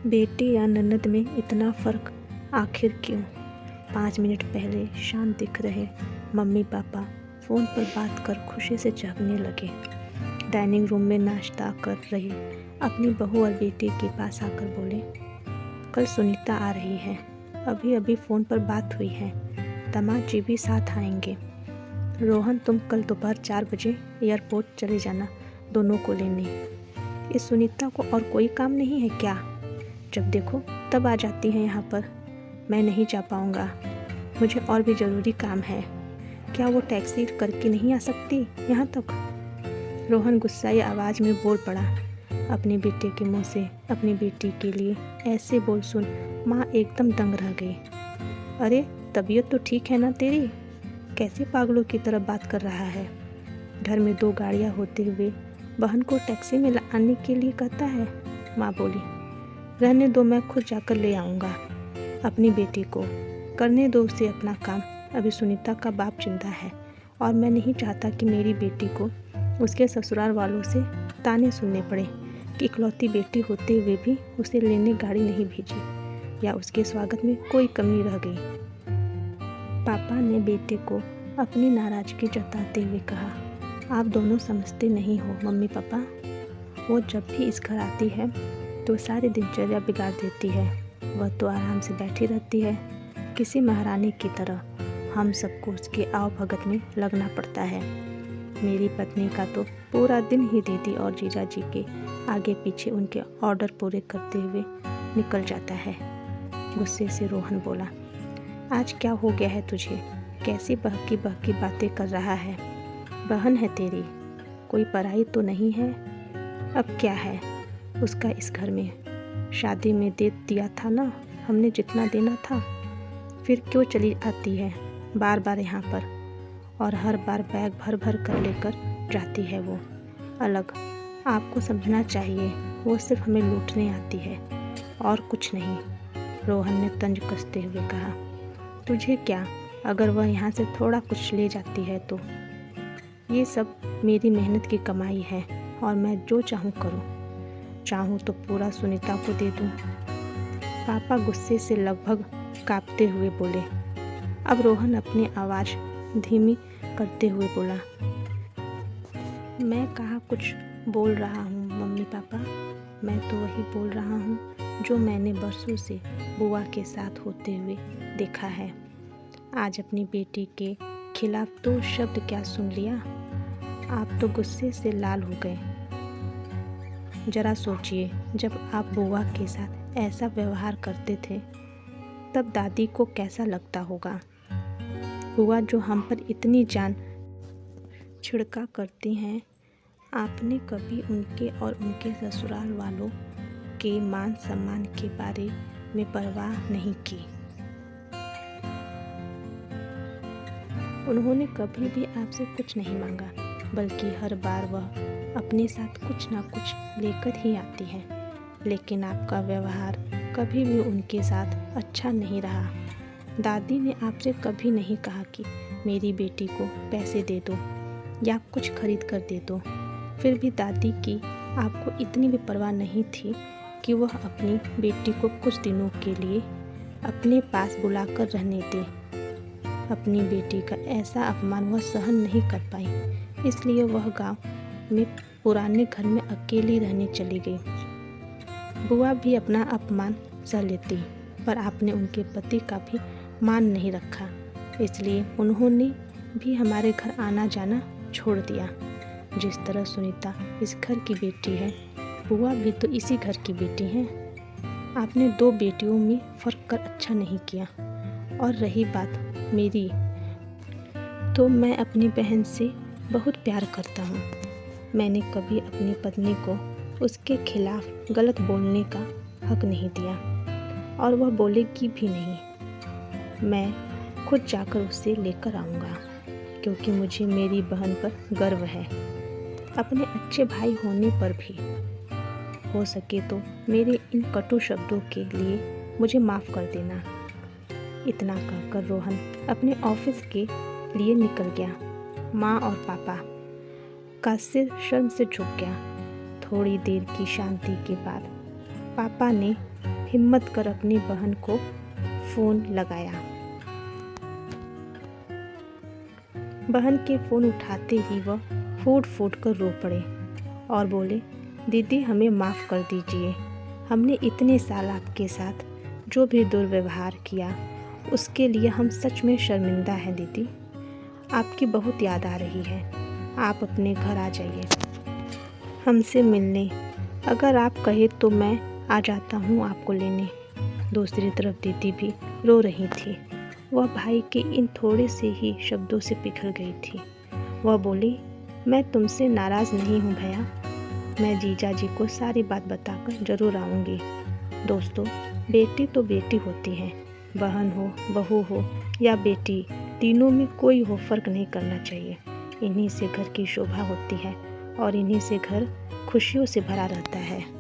बेटी या ननद में इतना फ़र्क आखिर क्यों? 5 मिनट पहले शांत दिख रहे मम्मी पापा फ़ोन पर बात कर खुशी से जागने लगे। डाइनिंग रूम में नाश्ता कर रही अपनी बहू और बेटी के पास आकर बोले, कल सुनीता आ रही है, अभी अभी फ़ोन पर बात हुई है, दामाद जी भी साथ आएंगे। रोहन, तुम कल दोपहर 4 बजे एयरपोर्ट चले जाना दोनों को लेने। इस सुनीता को और कोई काम नहीं है क्या? जब देखो तब आ जाती है यहाँ पर। मैं नहीं जा पाऊँगा, मुझे और भी ज़रूरी काम है। क्या वो टैक्सी करके नहीं आ सकती यहाँ तक? रोहन गुस्साई आवाज़ में बोल पड़ा। अपनी बेटे के मुंह से अपनी बेटी के लिए ऐसे बोल सुन माँ एकदम दंग रह गई। अरे तबीयत तो ठीक है ना तेरी? कैसे पागलों की तरह बात कर रहा है? घर में 2 गाड़ियाँ होते हुए बहन को टैक्सी में आने के लिए कहता है। माँ बोली, रहने दो, मैं खुद जाकर ले आऊँगा। अपनी बेटी को करने दो उसे अपना काम। अभी सुनीता का बाप जिंदा है और मैं नहीं चाहता कि मेरी बेटी को उसके ससुराल वालों से ताने सुनने पड़े कि इकलौती बेटी होते हुए भी उसे लेने गाड़ी नहीं भेजी या उसके स्वागत में कोई कमी रह गई। पापा ने बेटे को अपनी नाराज़गी जताते हुए कहा, आप दोनों समझते नहीं हो मम्मी पापा। वो जब भी इस घर आती है तो सारी दिनचर्या बिगाड़ देती है। वह तो आराम से बैठी रहती है किसी महारानी की तरह। हम सबको उसके आव भगत में लगना पड़ता है। मेरी पत्नी का तो पूरा दिन ही दीदी और जीजा जी के आगे पीछे उनके ऑर्डर पूरे करते हुए निकल जाता है। गुस्से से रोहन बोला, आज क्या हो गया है तुझे? कैसी बहकी बहकी बातें कर रहा है? बहन है तेरी, कोई पराई तो नहीं है। अब क्या है उसका इस घर में? शादी में दे दिया था ना हमने जितना देना था, फिर क्यों चली आती है बार बार यहाँ पर? और हर बार बैग भर भर कर लेकर जाती है वो अलग। आपको समझना चाहिए वो सिर्फ हमें लूटने आती है और कुछ नहीं। रोहन ने तंज कसते हुए कहा, तुझे क्या अगर वह यहाँ से थोड़ा कुछ ले जाती है तो? ये सब मेरी मेहनत की कमाई है और मैं जो चाहूँ करूँ। चाहूँ तो पूरा सुनीता को दे दूँ। पापा गुस्से से लगभग कांपते हुए बोले। अब रोहन अपनी आवाज़ धीमी करते हुए बोला, मैं कहाँ कुछ बोल रहा हूँ मम्मी पापा। मैं तो वही बोल रहा हूँ जो मैंने बरसों से बुआ के साथ होते हुए देखा है। आज अपनी बेटी के खिलाफ 2 शब्द क्या सुन लिया? आप तो गुस्से से लाल हो गए। जरा सोचिए, जब आप बुआ के साथ ऐसा व्यवहार करते थे तब दादी को कैसा लगता होगा। बुआ जो हम पर इतनी जान छिड़का करती हैं, आपने कभी उनके और उनके ससुराल वालों के मान सम्मान के बारे में परवाह नहीं की। उन्होंने कभी भी आपसे कुछ नहीं मांगा, बल्कि हर बार वह अपने साथ कुछ ना कुछ लेकर ही आती है। लेकिन आपका व्यवहार कभी भी उनके साथ अच्छा नहीं रहा। दादी ने आपसे कभी नहीं कहा कि मेरी बेटी को पैसे दे दो या कुछ खरीद कर दे दो। फिर भी दादी की आपको इतनी भी परवाह नहीं थी कि वह अपनी बेटी को कुछ दिनों के लिए अपने पास बुलाकर रहने दे। अपनी बेटी का ऐसा अपमान वह सहन नहीं कर पाई, इसलिए वह गांव में पुराने घर में अकेली रहने चली गई। बुआ भी अपना अपमान सह लेती, पर आपने उनके पति का भी मान नहीं रखा, इसलिए उन्होंने भी हमारे घर आना जाना छोड़ दिया। जिस तरह सुनीता इस घर की बेटी है, बुआ भी तो इसी घर की बेटी हैं। आपने 2 बेटियों में फ़र्क कर अच्छा नहीं किया। और रही बात मेरी, तो मैं अपनी बहन से बहुत प्यार करता हूँ। मैंने कभी अपनी पत्नी को उसके खिलाफ गलत बोलने का हक नहीं दिया और वह बोलेगी भी नहीं। मैं खुद जाकर उसे लेकर आऊँगा, क्योंकि मुझे मेरी बहन पर गर्व है, अपने अच्छे भाई होने पर भी। हो सके तो मेरे इन कटु शब्दों के लिए मुझे माफ़ कर देना। इतना कहकर रोहन अपने ऑफिस के लिए निकल गया। माँ और पापा का सिर शर्म से झुक गया। थोड़ी देर की शांति के बाद पापा ने हिम्मत कर अपनी बहन को फ़ोन लगाया। बहन के फ़ोन उठाते ही वह फूट फूट कर रो पड़े और बोले, दीदी हमें माफ़ कर दीजिए, हमने इतने साल आपके साथ जो भी दुर्व्यवहार किया उसके लिए हम सच में शर्मिंदा हैं दीदी। आपकी बहुत याद आ रही है, आप अपने घर आ जाइए हमसे मिलने। अगर आप कहे तो मैं आ जाता हूँ आपको लेने। दूसरी तरफ दीदी भी रो रही थी। वह भाई के इन थोड़े से ही शब्दों से पिघल गई थी। वह बोली, मैं तुमसे नाराज़ नहीं हूँ भैया, मैं जीजा जी को सारी बात बताकर ज़रूर आऊँगी। दोस्तों, बेटी तो बेटी होती है, बहन हो, बहू हो या बेटी, तीनों में कोई हो फ़र्क नहीं करना चाहिए। इन्हीं से घर की शोभा होती है और इन्हीं से घर खुशियों से भरा रहता है।